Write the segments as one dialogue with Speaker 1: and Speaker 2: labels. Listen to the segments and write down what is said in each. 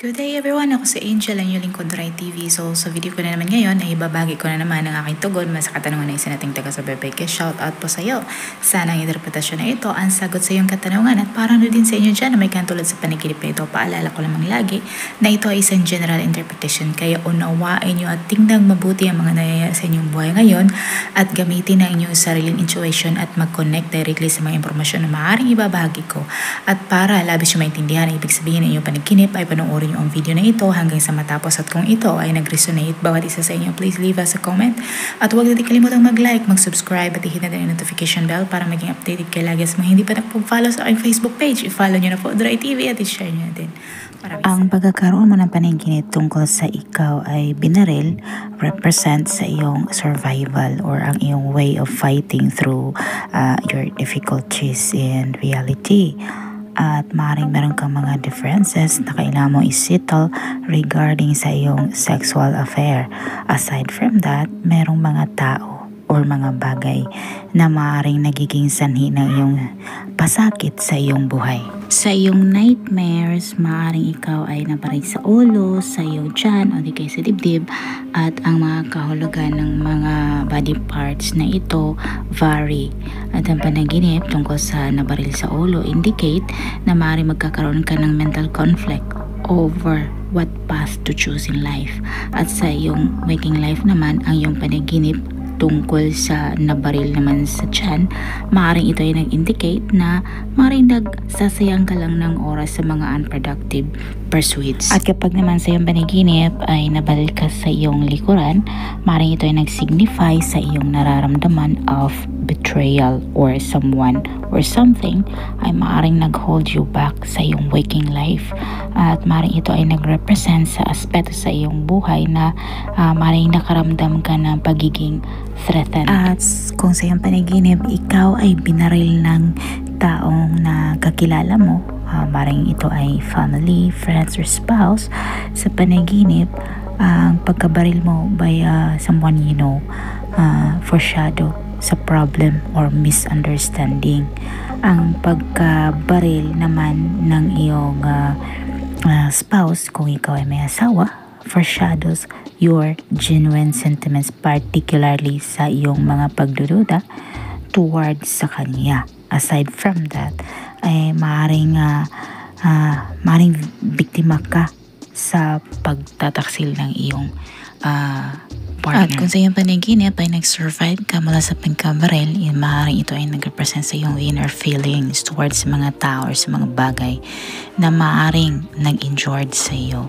Speaker 1: Good day everyone! Ako si Angel, ang inyong lingkod Rai TV. So sa video ko na naman ngayon ay ibabagi ko na naman ang aking tugon sa katanungan ng isa nating taga-subaybay. Shout out po sa iyo. Sana ang interpretasyon na ito ang sagot sa iyong katanungan at parang din sa inyo dyan na may katulad sa panaginip na ito. Paalala ko lamang lagi na ito ay isang general interpretation kaya unawain nyo at tingnan mabuti ang mga nangyayari sa inyong buhay ngayon at gamitin ang inyong sariling intuition at mag-connect directly sa mga impormasyon na maaaring ibabahagi ko. At para labis yung maintindihan ang ibig sabihin ng inyong panaginip ay panoorin ang video na ito hanggang sa matapos at kung ito ay nag-resonate bawat isa sa inyo, please leave us a comment at huwag natin kalimutang mag-like, mag-subscribe at i-hit na din ang notification bell para maging updated kayo lagi sa mga hindi pa nagpo-follow sa aking Facebook page. I-follow nyo na po Rai TV at i-share nyo na din.
Speaker 2: Ang pagkakaroon mo ng panaginip tungkol sa ikaw ay binaril represent sa iyong survival or ang iyong way of fighting through your difficulties in reality. At maaaring meron kang mga differences na kailangan mo isettle regarding sa iyong sexual affair. Aside from that, merong mga tao or mga bagay na maaaring nagiging sanhi ng iyong pasakit sa iyong buhay. Sa iyong nightmares, maaaring ikaw ay naparig sa ulo, sa iyong tiyan o di kaya sa dibdib at ang mga kahulugan ng mga body parts na ito vary. At ang panaginip tungkol sa nabaril sa ulo indicate na maaaring magkakaroon ka ng mental conflict over what path to choose in life. At sa iyong waking life naman, ang iyong panaginip tungkol sa nabaril naman sa tiyan, maaaring ito ay nag-indicate na maaaring nagsasayang ka lang ng oras sa mga unproductive pursuits. At kapag naman sa iyong panaginip ay nabaril ka sa iyong likuran, maaaring ito ay nag-signify sa iyong nararamdaman of betrayal or someone or something ay maaaring nag-hold you back sa iyong waking life. At maaaring ito ay nag-represent sa aspeto sa iyong buhay na maaaring nakaramdam ka ng pagiging threatened. At kung sa iyong panaginip, ikaw ay binaril ng taong na kakilala mo, maaaring ito ay family, friends, or spouse, sa panaginip, ang pagkabaril mo by someone you know, foreshadow sa problem or misunderstanding. Ang pagkabaril naman ng iyong spouse, kung ikaw ay may asawa, foreshadows your genuine sentiments, particularly sa iyong mga pagdududa towards sa kanya. Aside from that, ay maaaring biktima ka sa pagtataksil ng iyong partner. At kung sa iyong panaginip ay nag-survive ka mula sa pagkabaril, maaaring ito ay nag-represent sa iyong inner feelings towards sa mga tao or sa mga bagay na maaaring nag-injured sa iyo.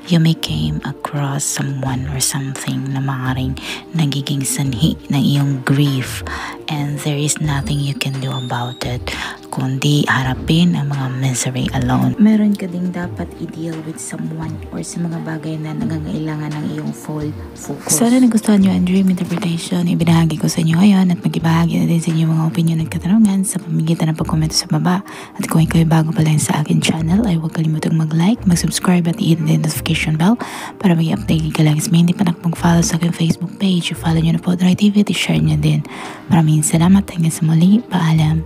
Speaker 2: You may came across someone or something na maaaring nagiging sanhi ng iyong grief and there is nothing you can do about it kundi harapin ang mga misery alone. Meron ka ding dapat i-deal with someone or sa mga bagay na nangangailangan ng iyong full focus. Sana nagustuhan nyo ang dream interpretation. Ibinahagi ko sa inyo ngayon at mag-ibahagi na din sa inyo mga opinion at katanungan sa pamamagitan ng pag-komento sa baba. At kung ikaw ay bago pa lang sa akin channel, ay huwag kalimutang mag-like, mag-subscribe at i-hit the notification bell para mag-i-update ka lang sa hindi pa nakapag-follow sa aking Facebook page. I-follow nyo na po Rai TV at i-share nyo din. Maraming salamat. Hanggang sa muli. Paalam.